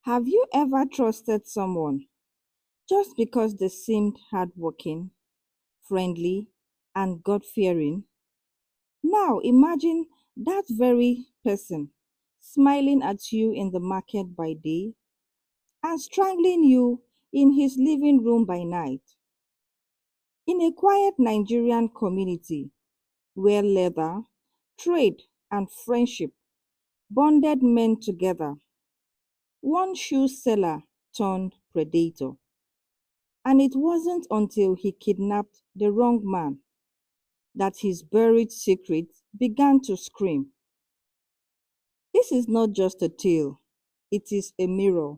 Have you ever trusted someone just because they seemed hardworking, friendly, and God fearing? Now imagine that very person smiling at you in the market by day and strangling you in his living room by night. In a quiet Nigerian community where leather, trade, and friendship bonded men together, one shoe seller turned predator. And it wasn't until he kidnapped the wrong man that his buried secret began to scream. This is not just a tale, it is a mirror,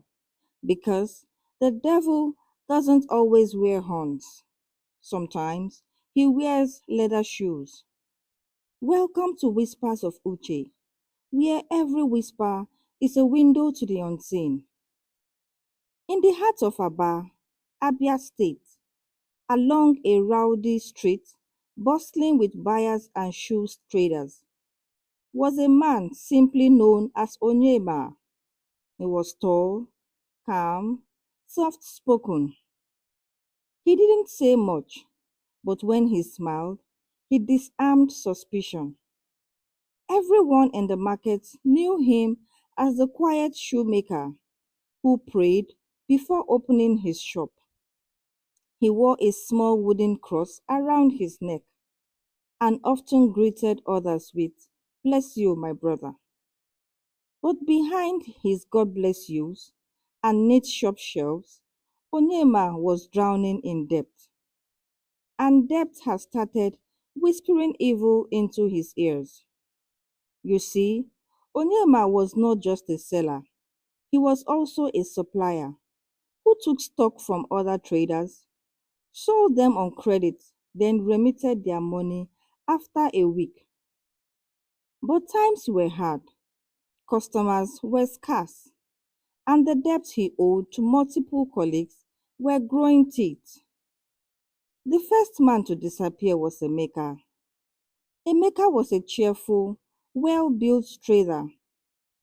because the devil doesn't always wear horns. Sometimes he wears leather shoes. Welcome to Whispers of Uche, where every whisper is a window to the unseen. In the heart of Aba, Abia State, along a rowdy street bustling with buyers and shoe traders, was a man simply known as Onyema. He was tall, calm, soft spoken. He didn't say much, but when he smiled, he disarmed suspicion. Everyone in the market knew him as the quiet shoemaker who prayed before opening his shop. He wore a small wooden cross around his neck and often greeted others with, "Bless you, my brother." But behind his "God bless yous" and neat shop shelves, Onyema was drowning in debt. And debt has started whispering evil into his ears. You see, Onyema was not just a seller, he was also a supplier who took stock from other traders, sold them on credit, then remitted their money after a week. But times were hard, customers were scarce, and the debts he owed to multiple colleagues were growing teeth. The first man to disappear was Emeka. Emeka was a cheerful, well-built trader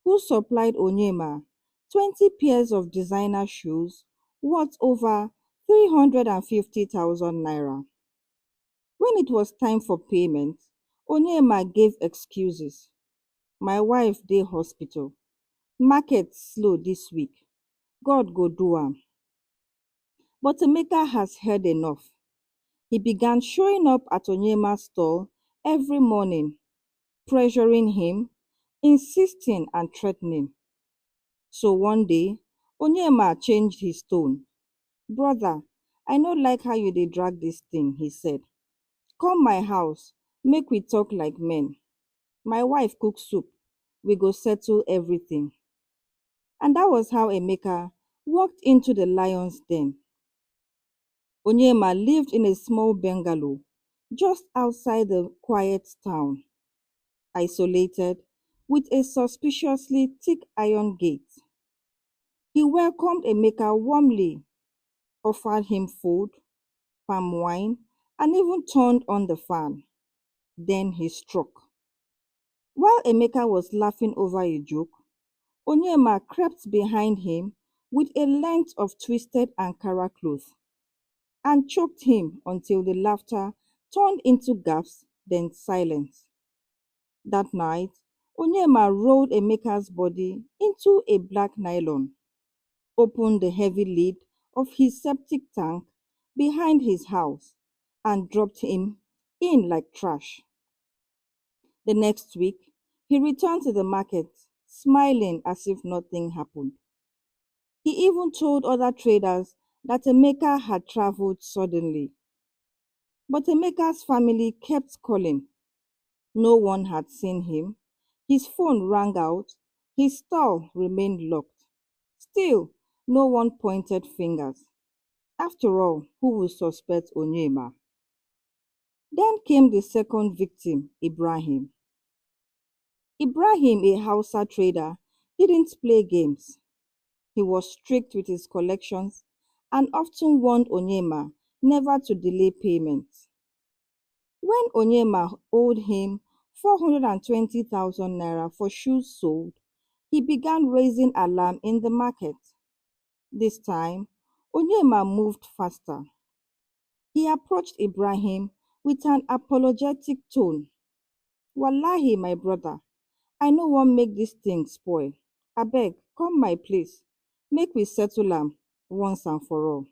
who supplied Onyema 20 pairs of designer shoes worth over 350,000 naira. When it was time for payment, Onyema gave excuses. "My wife dey hospital. Market slow this week. God go do am." But Emeka has heard enough. He began showing up at Onyema's stall every morning, pressuring him, insisting and threatening. So one day, Onyema changed his tone. "Brother, I no like how you dey drag this thing," he said. "Come my house, make we talk like men. My wife cook soup. We go settle everything." And that was how Emeka walked into the lion's den. Onyema lived in a small bungalow just outside the quiet town, isolated, with a suspiciously thick iron gate. He welcomed Emeka warmly, offered him food, palm wine, and even turned on the fan. Then he struck. While Emeka was laughing over a joke, Onyema crept behind him with a length of twisted Ankara cloth and choked him until the laughter turned into gasps, then silence. That night, Onyema rolled Emeka's body into a black nylon, opened the heavy lid of his septic tank behind his house, and dropped him in like trash. The next week, he returned to the market, smiling as if nothing happened. He even told other traders that Emeka had traveled suddenly. But Emeka's family kept calling. No one had seen him. His phone rang out. His stall remained locked. Still, no one pointed fingers. After all, who would suspect Onyema? Then came the second victim, Ibrahim. Ibrahim, a Hausa trader, didn't play games. He was strict with his collections and often warned Onyema never to delay payments. When Onyema owed him 420,000 naira for shoes sold, he began raising alarm in the market. This time, Onyema moved faster. He approached Ibrahim with an apologetic tone. Wallahi, my brother, I no wan make dis thing spoil. Abeg, come my place, make we settle am once and for all.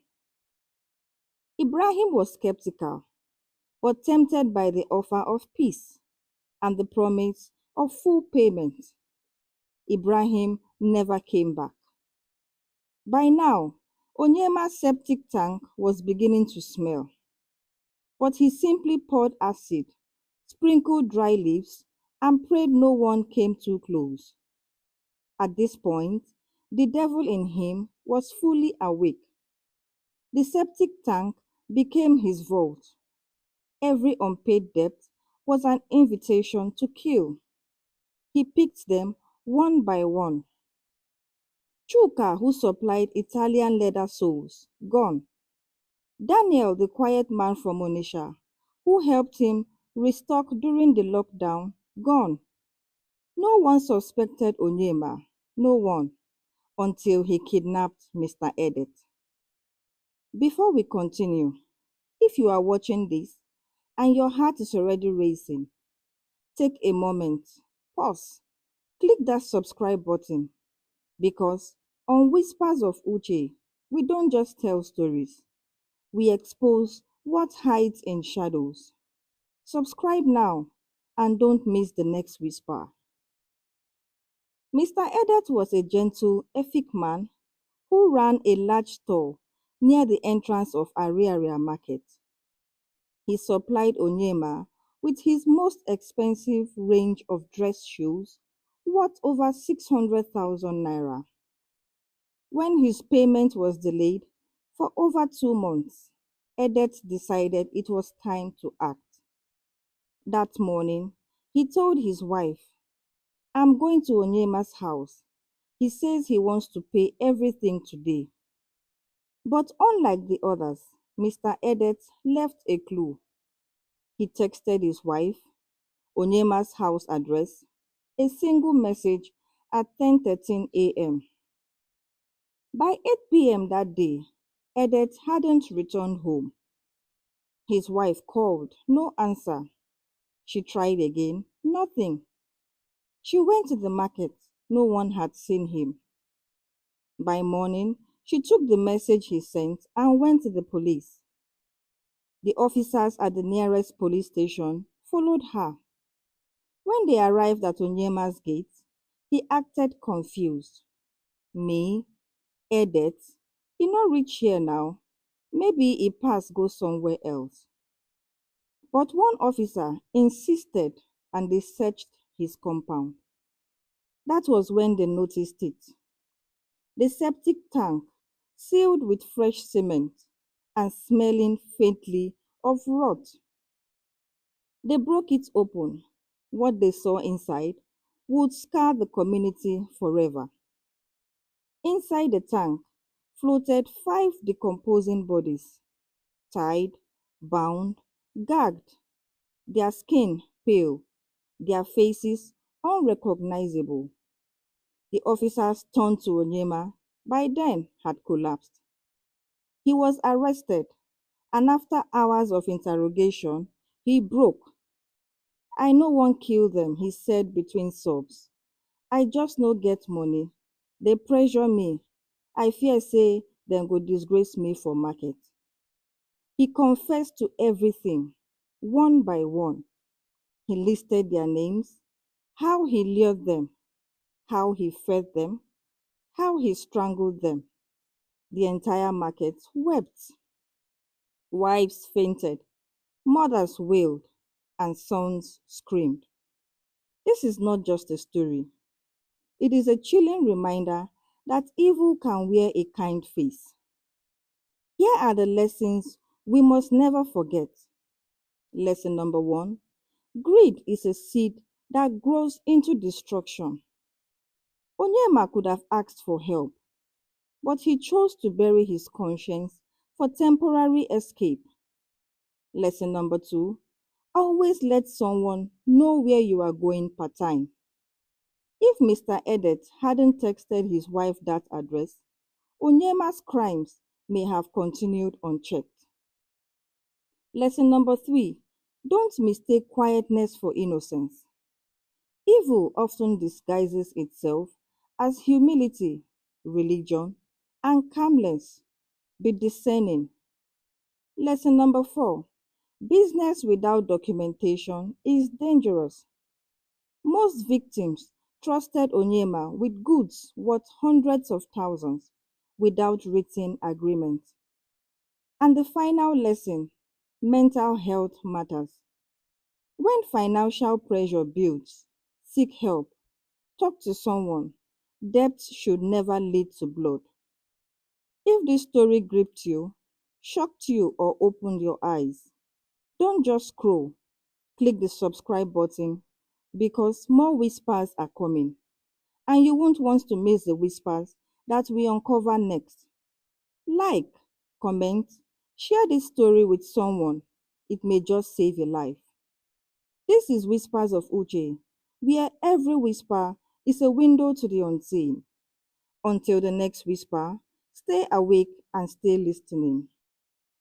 Ibrahim was skeptical, but tempted by the offer of peace and the promise of full payment. Ibrahim never came back. By now, Onyema's septic tank was beginning to smell, but he simply poured acid, sprinkled dry leaves, and prayed no one came too close. At this point, the devil in him was fully awake. The septic tank became his vault. Every unpaid debt was an invitation to kill. He picked them one by one. Chuka, who supplied Italian leather soles, gone. Daniel, the quiet man from Onisha, who helped him restock during the lockdown, gone. No one suspected Onyema, no one, until he kidnapped Mr. Edit. Before we continue, if you are watching this and your heart is already racing, take a moment, pause, click that subscribe button because on Whispers of Uche, we don't just tell stories, we expose what hides in shadows. Subscribe now and don't miss the next whisper. Mr. Edet was a gentle, ethic man who ran a large store near the entrance of Ariaria Market. He supplied Onyema with his most expensive range of dress shoes worth over 600,000 naira. When his payment was delayed for over 2 months, Edet decided it was time to act. That morning, he told his wife, I'm going to Onyema's house. He says he wants to pay everything today. But unlike the others, Mr. Edet left a clue. He texted his wife, Onyema's house address, a single message at 10:13 a.m. By 8 p.m. that day, Edet hadn't returned home. His wife called, no answer. She tried again, nothing. She went to the market, no one had seen him. By morning, she took the message he sent and went to the police. The officers at the nearest police station followed her. When they arrived at Onyema's gate, he acted confused. Me, Edet, he no reach here now. Maybe he pass go somewhere else. But one officer insisted and they searched his compound. That was when they noticed it. The septic tank, sealed with fresh cement and smelling faintly of rot. They broke it open. What they saw inside would scar the community forever. Inside the tank floated 5 decomposing bodies, tied, bound, gagged, their skin pale, their faces unrecognizable. The officers turned to Onyema, by then had collapsed. He was arrested, and after hours of interrogation, he broke. I no wan kill them, he said between sobs. I just no get money. They pressure me. I fear say dem go disgrace me for market. He confessed to everything, one by one. He listed their names, how he lured them, how he fed them, how he strangled them. The entire market wept. Wives fainted, mothers wailed, and sons screamed. This is not just a story. It is a chilling reminder that evil can wear a kind face. Here are the lessons we must never forget. Lesson number 1: greed is a seed that grows into destruction. Onyema could have asked for help, but he chose to bury his conscience for temporary escape. Lesson number 2: always let someone know where you are going part time. If Mr. Edet hadn't texted his wife that address, Onyema's crimes may have continued unchecked. Lesson number 3. Don't mistake quietness for innocence. Evil often disguises itself as humility, religion, and calmness. Be discerning. Lesson number 4. Business without documentation is dangerous. Most victims trusted Onyema with goods worth hundreds of thousands without written agreement. And the final lesson, mental health matters. When financial pressure builds, seek help, talk to someone. Debt should never lead to blood. If this story gripped you, shocked you, or opened your eyes, don't just scroll. Click the subscribe button because more whispers are coming, and you won't want to miss the whispers that we uncover next. Like, comment, share this story with someone. It may just save a life. This is Whispers of Uche, where every whisper is a window to the unseen. Until the next whisper, stay awake and stay listening.